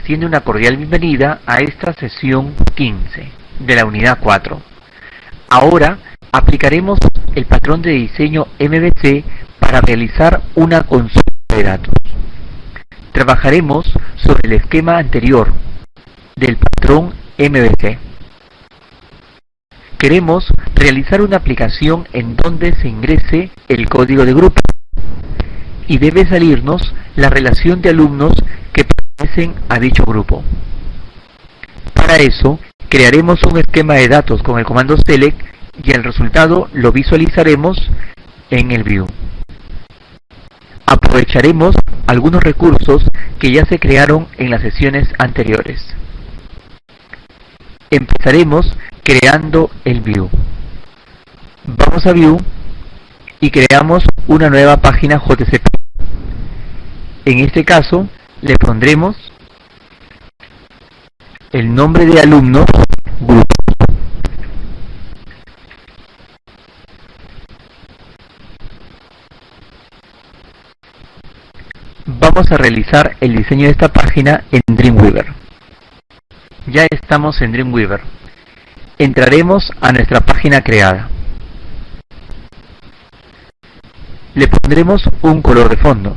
extiende una cordial bienvenida a esta sesión 15 de la unidad 4. Ahora aplicaremos el patrón de diseño MVC para realizar una consulta de datos. Trabajaremos sobre el esquema anterior del patrón MVC. Queremos realizar una aplicación en donde se ingrese el código de grupo y debe salirnos la relación de alumnos que pertenecen a dicho grupo. Para eso, crearemos un esquema de datos con el comando select y el resultado lo visualizaremos en el view. Aprovecharemos algunos recursos que ya se crearon en las sesiones anteriores. Empezaremos creando el view. Vamos a view y creamos una nueva página JCP. En este caso le pondremos el nombre de alumnos grupo. Vamos a realizar el diseño de esta página en Dreamweaver. Ya estamos en Dreamweaver. Entraremos a nuestra página creada. Le pondremos un color de fondo.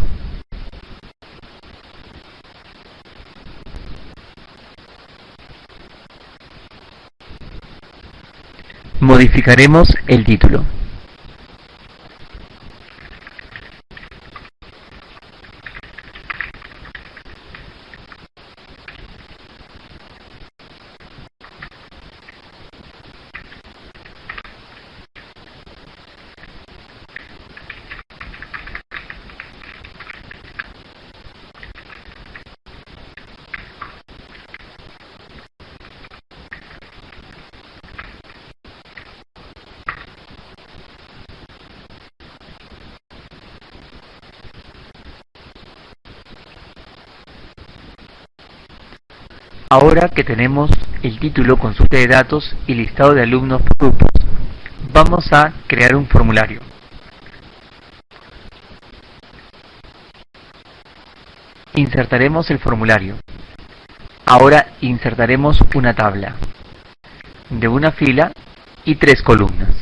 Modificaremos el título. Ahora que tenemos el título, consulta de datos y listado de alumnos por grupos, vamos a crear un formulario. Insertaremos el formulario. Ahora insertaremos una tabla de una fila y 3 columnas.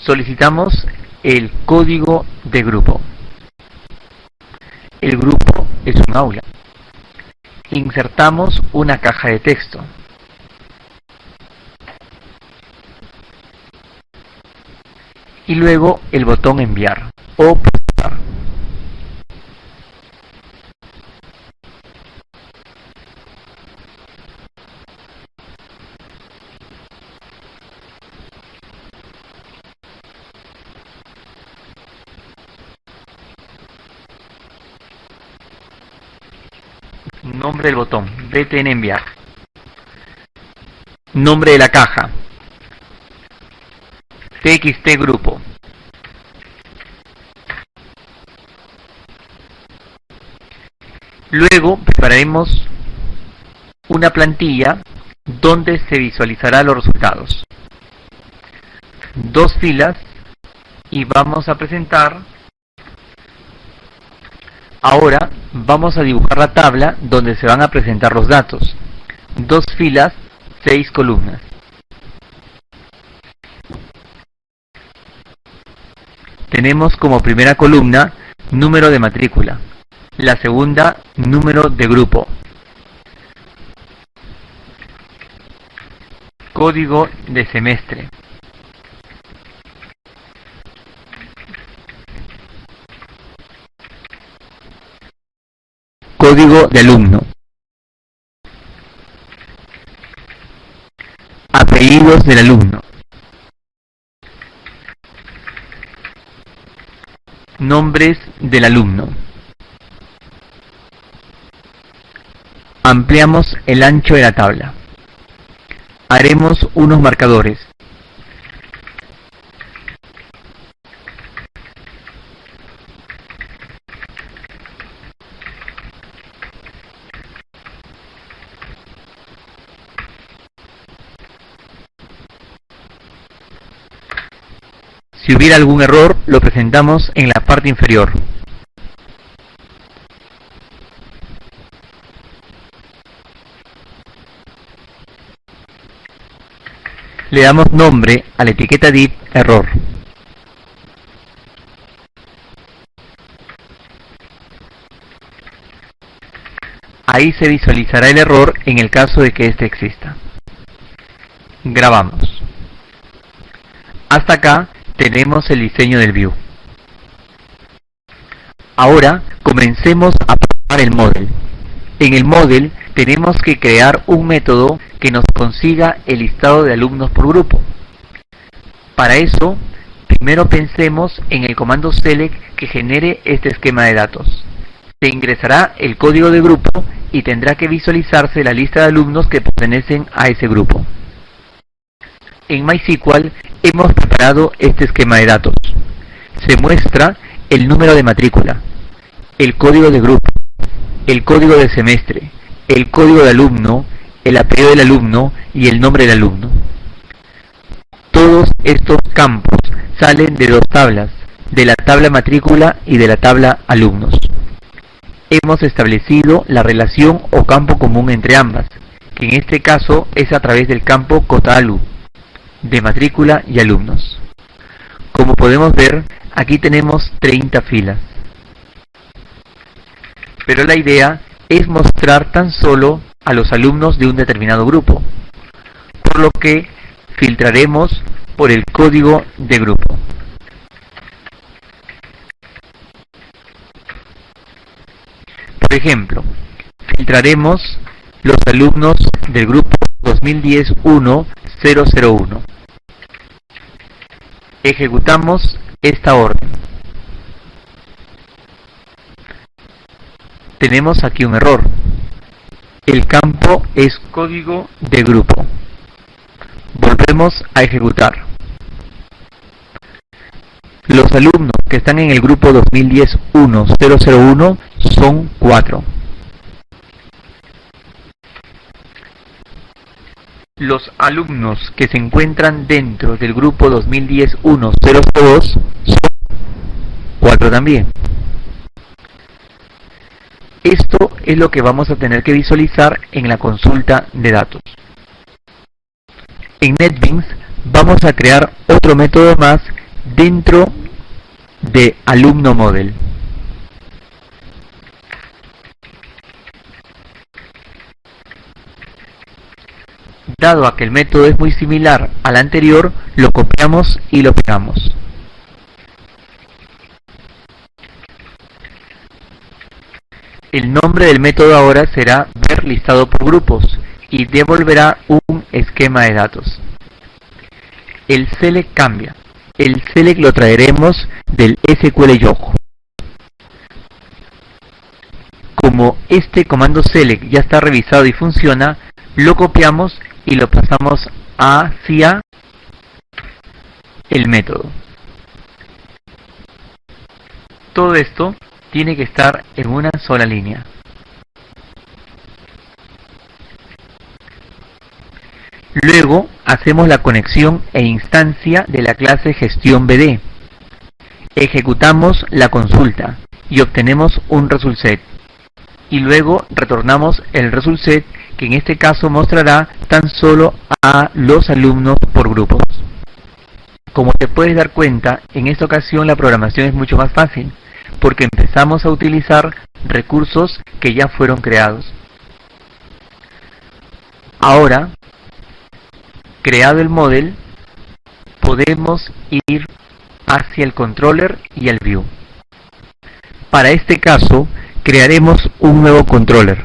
Solicitamos el código de grupo. El grupo es un aula. Insertamos una caja de texto. Y luego el botón enviar o procesar. Nombre del botón, BTN enviar. Nombre de la caja, TXT grupo. Luego prepararemos una plantilla donde se visualizará los resultados. 2 filas y vamos a presentar. Ahora vamos a dibujar la tabla donde se van a presentar los datos. 2 filas, 6 columnas. Tenemos como primera columna número de matrícula. La segunda, número de grupo. Código de semestre. Código de alumno. Apellidos del alumno. Nombres del alumno. Ampliamos el ancho de la tabla. Haremos unos marcadores. Si hubiera algún error, lo presentamos en la parte inferior. Le damos nombre a la etiqueta div error. Ahí se visualizará el error en el caso de que éste exista. Grabamos. Hasta acá tenemos el diseño del view. Ahora comencemos a programar el model. En el model tenemos que crear un método que nos consiga el listado de alumnos por grupo. Para eso, primero pensemos en el comando select que genere este esquema de datos. Se ingresará el código de grupo y tendrá que visualizarse la lista de alumnos que pertenecen a ese grupo. En MySQL hemos preparado este esquema de datos. Se muestra el número de matrícula, el código de grupo, el código de semestre, el código de alumno, el apellido del alumno y el nombre del alumno. Todos estos campos salen de dos tablas, de la tabla matrícula y de la tabla alumnos. Hemos establecido la relación o campo común entre ambas, que en este caso es a través del campo COTAALU, de matrícula y alumnos. Como podemos ver, aquí tenemos 30 filas. Pero la idea es mostrar tan solo a los alumnos de un determinado grupo, por lo que filtraremos por el código de grupo. Por ejemplo, filtraremos los alumnos del grupo 2010-1-001. Ejecutamos esta orden. Tenemos aquí un error. El campo es código de grupo. Volvemos a ejecutar. Los alumnos que están en el grupo 2010-1-001 son 4. Los alumnos que se encuentran dentro del grupo 2010-1-002 son 4 también. Esto es lo que vamos a tener que visualizar en la consulta de datos. En NetBeans vamos a crear otro método más dentro de alumno model. Dado a que el método es muy similar al anterior, lo copiamos y lo pegamos. El nombre del método ahora será ver listado por grupos y devolverá un esquema de datos. El select cambia. El select lo traeremos del SQL Yoho. Como este comando select ya está revisado y funciona, lo copiamos y lo pasamos hacia el método. Todo esto tiene que estar en una sola línea. Luego hacemos la conexión e instancia de la clase gestión BD. Ejecutamos la consulta y obtenemos un result set. Y luego retornamos el result set, que en este caso mostrará tan solo a los alumnos por grupos. Como te puedes dar cuenta, en esta ocasión la programación es mucho más fácil, porque empezamos a utilizar recursos que ya fueron creados. Ahora, creado el model, podemos ir hacia el controller y el view. Para este caso, crearemos un nuevo controller.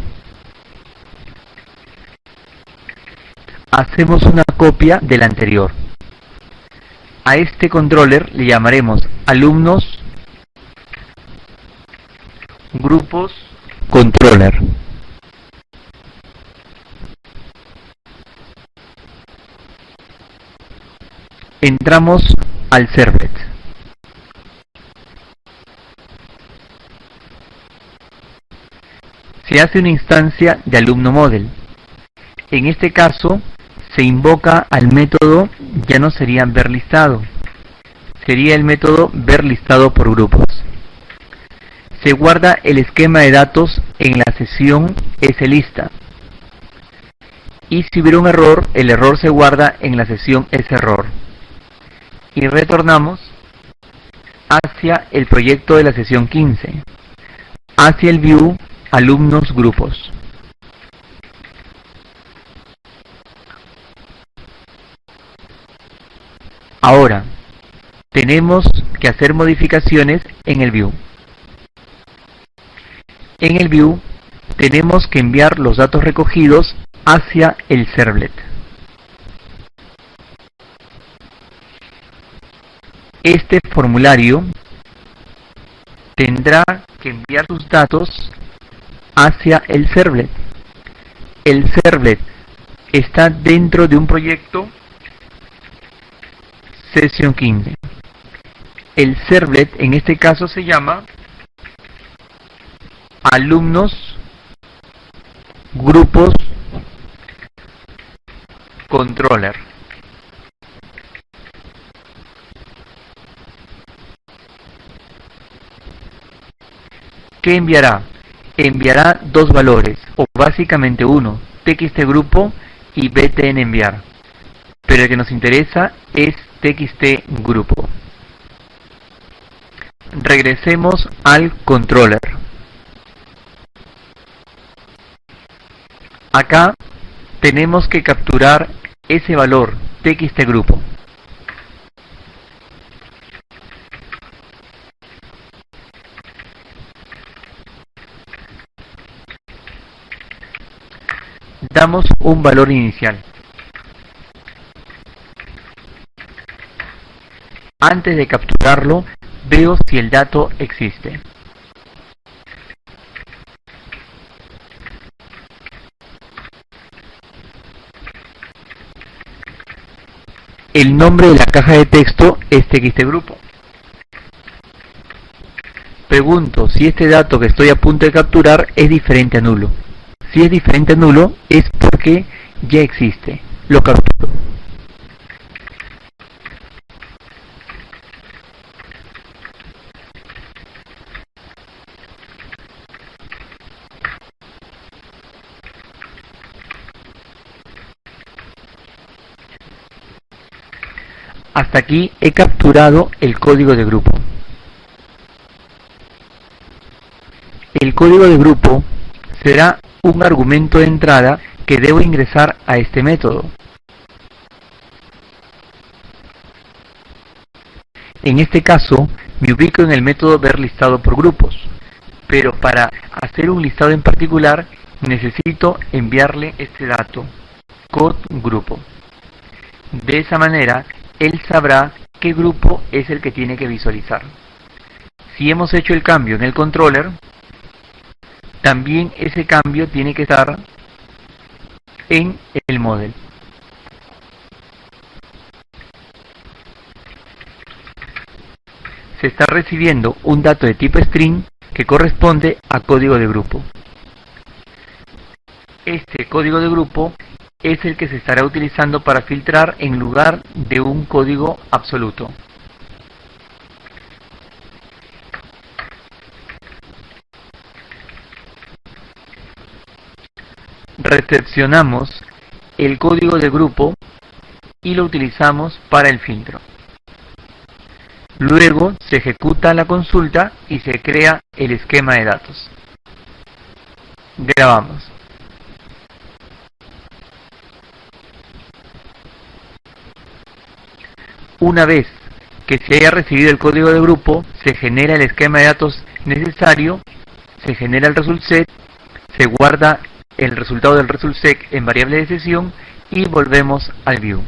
Hacemos una copia del anterior. A este controller le llamaremos alumnos grupos controller. Entramos al servlet. Se hace una instancia de alumno model. En este caso se invoca al método, ya no sería ver listado, sería el método ver listado por grupos. Se guarda el esquema de datos en la sesión slista. Y si hubiera un error, el error se guarda en la sesión serror. Y retornamos hacia el proyecto de la sesión 15, hacia el view alumnos grupos. Ahora, tenemos que hacer modificaciones en el view. En el view tenemos que enviar los datos recogidos hacia el servlet. Este formulario tendrá que enviar sus datos hacia el servlet. El servlet está dentro de un proyecto sesión 15. El servlet en este caso se llama alumnos grupos controller. ¿Qué enviará? Enviará dos valores, o básicamente uno, txtgrupo y btn enviar. Pero el que nos interesa es txtgrupo. Regresemos al controller. Acá tenemos que capturar ese valor txtgrupo. Damos un valor inicial. Antes de capturarlo, veo si el dato existe. El nombre de la caja de texto es txtgrupo. Pregunto si este dato que estoy a punto de capturar es diferente a nulo. Si es diferente a nulo es porque ya existe. Lo capturo. Hasta aquí he capturado el código de grupo. El código de grupo será un argumento de entrada que debo ingresar a este método. En este caso, me ubico en el método ver listado por grupos, pero para hacer un listado en particular necesito enviarle este dato, code grupo. De esa manera, él sabrá qué grupo es el que tiene que visualizar. Si hemos hecho el cambio en el controller, también ese cambio tiene que estar en el model. Se está recibiendo un dato de tipo string que corresponde a código de grupo. Este código de grupo es el que se estará utilizando para filtrar en lugar de un código absoluto. Recepcionamos el código de grupo y lo utilizamos para el filtro. Luego se ejecuta la consulta y se crea el esquema de datos. Grabamos. Una vez que se haya recibido el código de grupo, se genera el esquema de datos necesario, se genera el result set, se guarda el resultado del result set en variable de sesión y volvemos al view.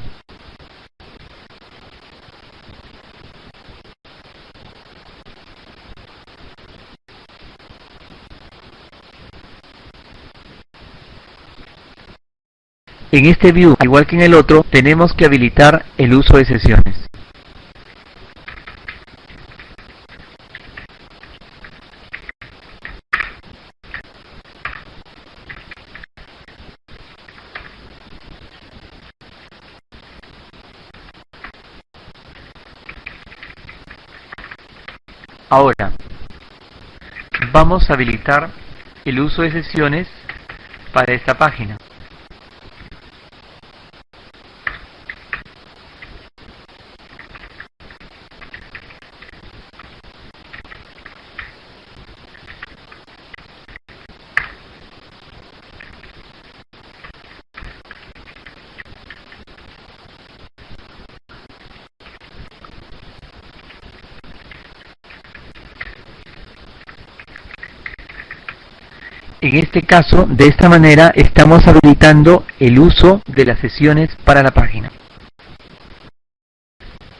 En este view, al igual que en el otro, tenemos que habilitar el uso de sesiones. Ahora, vamos a habilitar el uso de sesiones para esta página. En este caso, de esta manera, estamos habilitando el uso de las sesiones para la página.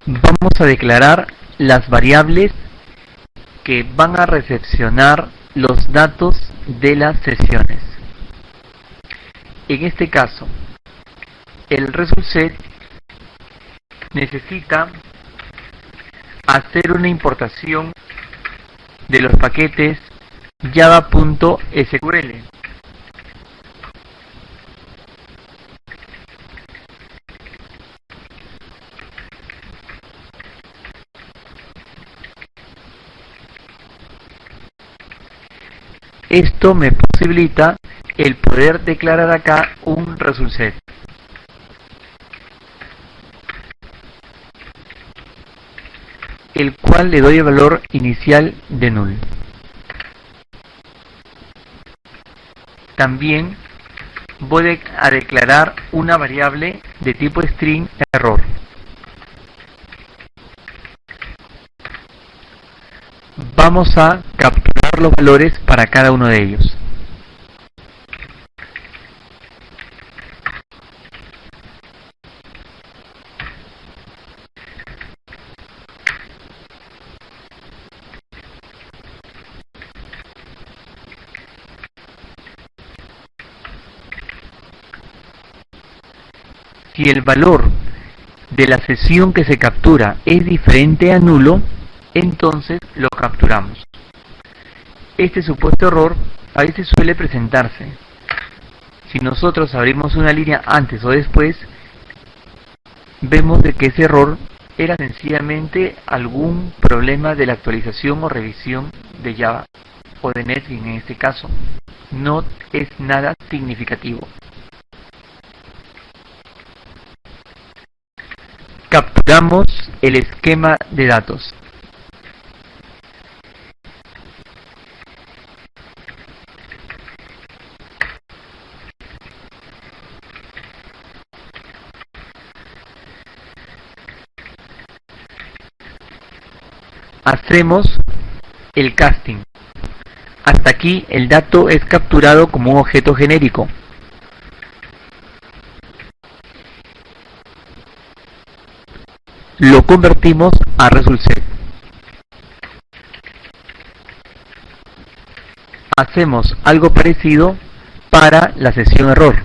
Vamos a declarar las variables que van a recepcionar los datos de las sesiones. En este caso, el ResultSet necesita hacer una importación de los paquetes java.sql. Esto me posibilita el poder declarar acá un ResultSet. El cual le doy el valor inicial de null. También voy a declarar una variable de tipo string error. Vamos a capturar los valores para cada uno de ellos. Si el valor de la sesión que se captura es diferente a nulo, entonces lo capturamos. Este supuesto error a veces suele presentarse. Si nosotros abrimos una línea antes o después, vemos de que ese error era sencillamente algún problema de la actualización o revisión de Java o de NetBeans en este caso. No es nada significativo. Capturamos el esquema de datos. Hacemos el casting. Hasta aquí el dato es capturado como un objeto genérico. Lo convertimos a ResultSet. Hacemos algo parecido para la sesión error.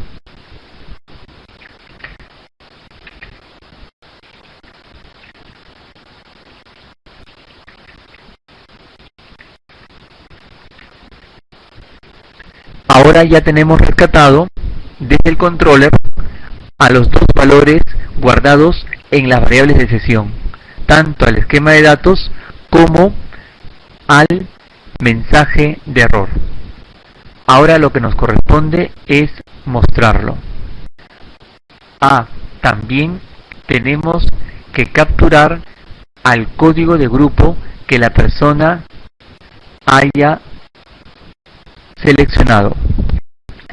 Ahora ya tenemos rescatado desde el controller a los dos valores guardados en las variables de sesión, tanto al esquema de datos como al mensaje de error. Ahora lo que nos corresponde es mostrarlo. También tenemos que capturar al código de grupo que la persona haya seleccionado.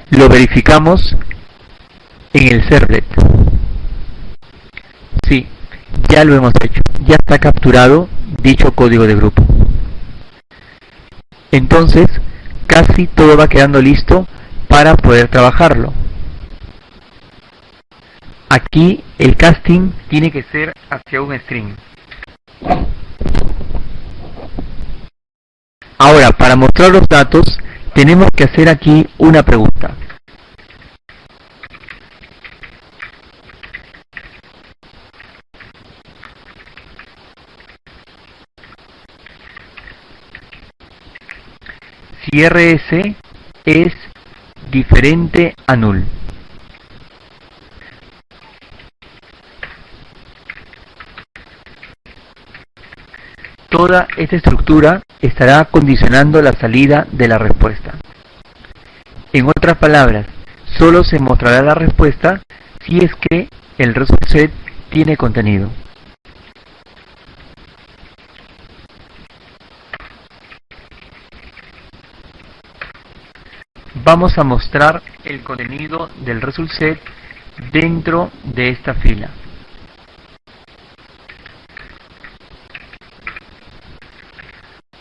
Lo verificamos en el servlet. Sí, ya lo hemos hecho. Ya está capturado dicho código de grupo. Entonces, casi todo va quedando listo para poder trabajarlo. Aquí el casting tiene que ser hacia un string. Ahora, para mostrar los datos, tenemos que hacer aquí una pregunta. Si RS es diferente a null. Toda esta estructura estará condicionando la salida de la respuesta. En otras palabras, solo se mostrará la respuesta si es que el result set tiene contenido. Vamos a mostrar el contenido del result set dentro de esta fila.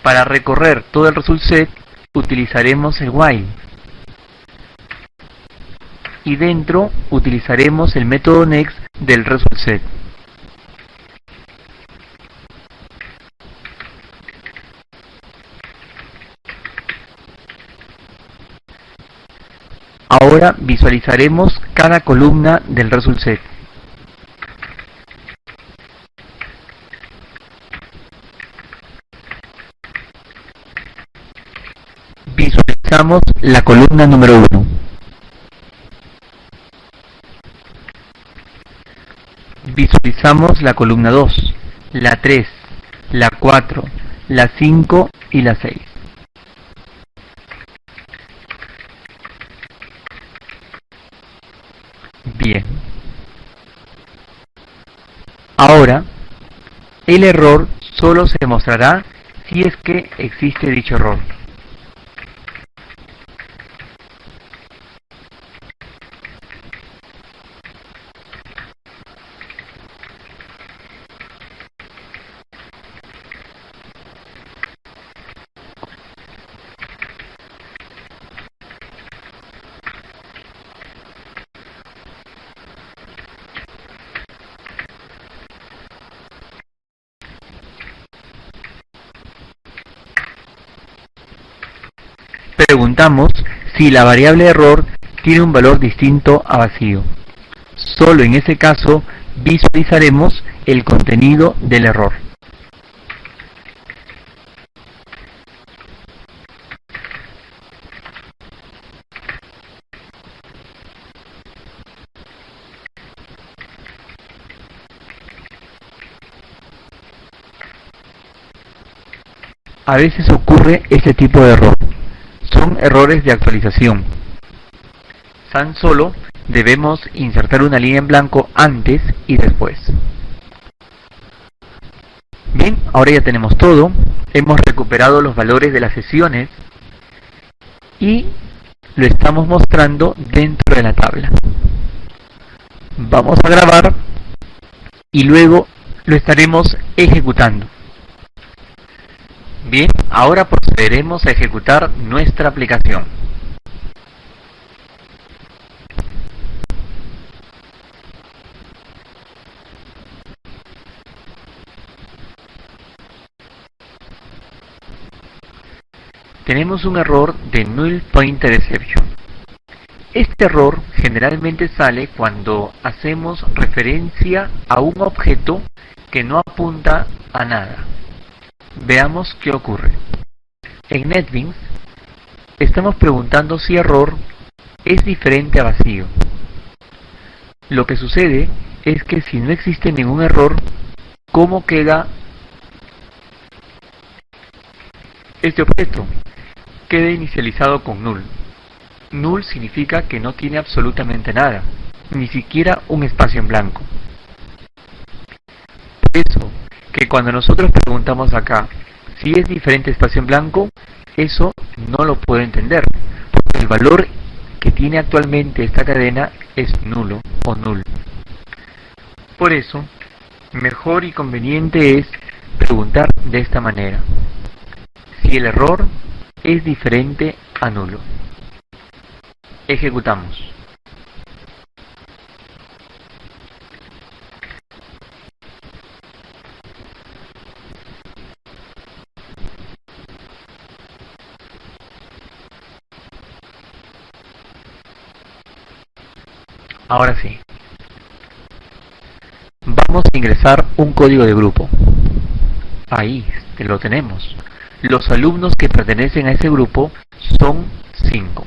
Para recorrer todo el result set utilizaremos el while y dentro utilizaremos el método next del result set. Ahora visualizaremos cada columna del result set. Visualizamos la columna número 1. Visualizamos la columna 2, la 3, la 4, la 5 y la 6. Bien. Ahora, el error solo se mostrará si es que existe dicho error. Preguntamos si la variable error tiene un valor distinto a vacío. Solo en ese caso visualizaremos el contenido del error. A veces ocurre este tipo de error. Son errores de actualización. Tan solo debemos insertar una línea en blanco antes y después. Bien, ahora ya tenemos todo. Hemos recuperado los valores de las sesiones y lo estamos mostrando dentro de la tabla. Vamos a grabar y luego lo estaremos ejecutando. Bien, ahora procederemos a ejecutar nuestra aplicación. Tenemos un error de Null Pointer Exception. Este error generalmente sale cuando hacemos referencia a un objeto que no apunta a nada. Veamos qué ocurre. En NetBeans estamos preguntando si error es diferente a vacío. Lo que sucede es que si no existe ningún error, ¿cómo queda este objeto? Queda inicializado con null. Null significa que no tiene absolutamente nada, ni siquiera un espacio en blanco. Por eso, que cuando nosotros preguntamos acá si es diferente espacio en blanco, eso no lo puedo entender, porque el valor que tiene actualmente esta cadena es nulo o null. Por eso, mejor y conveniente es preguntar de esta manera: si el error es diferente a nulo. Ejecutamos. Ahora sí. Vamos a ingresar un código de grupo. Ahí lo tenemos. Los alumnos que pertenecen a ese grupo son 5.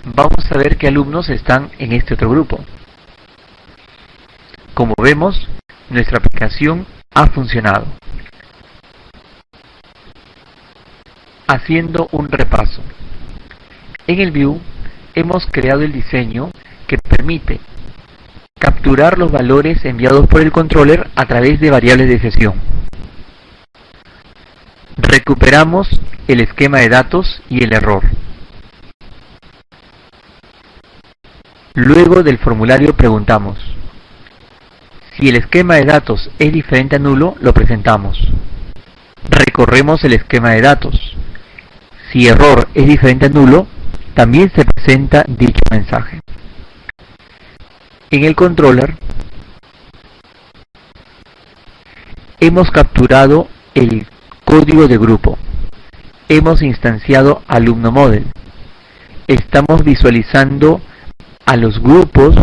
Vamos a ver qué alumnos están en este otro grupo. Como vemos, nuestra aplicación ha funcionado. Haciendo un repaso. En el View hemos creado el diseño que permite capturar los valores enviados por el controller a través de variables de sesión. Recuperamos el esquema de datos y el error. Luego del formulario preguntamos. Si el esquema de datos es diferente a nulo, lo presentamos. Recorremos el esquema de datos. Si error es diferente a nulo, también se presenta dicho mensaje. En el controller hemos capturado el código de grupo. Hemos instanciado alumno model. Estamos visualizando a los grupos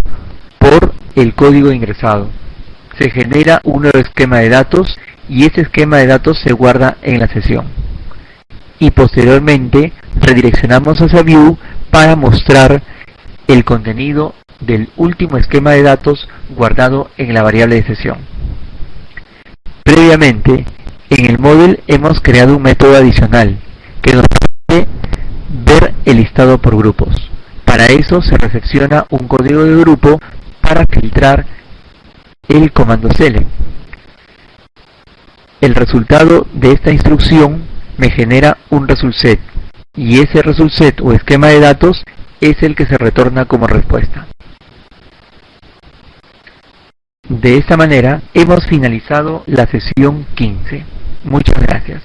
por el código ingresado. Se genera un nuevo esquema de datos y ese esquema de datos se guarda en la sesión. Y posteriormente redireccionamos hacia View para mostrar el contenido del último esquema de datos guardado en la variable de sesión. Previamente, en el model hemos creado un método adicional que nos permite ver el listado por grupos. Para eso se recepciona un código de grupo para filtrar el comando select. El resultado de esta instrucción me genera un result set y ese result set o esquema de datos es el que se retorna como respuesta. De esta manera hemos finalizado la sesión 15. Muchas gracias.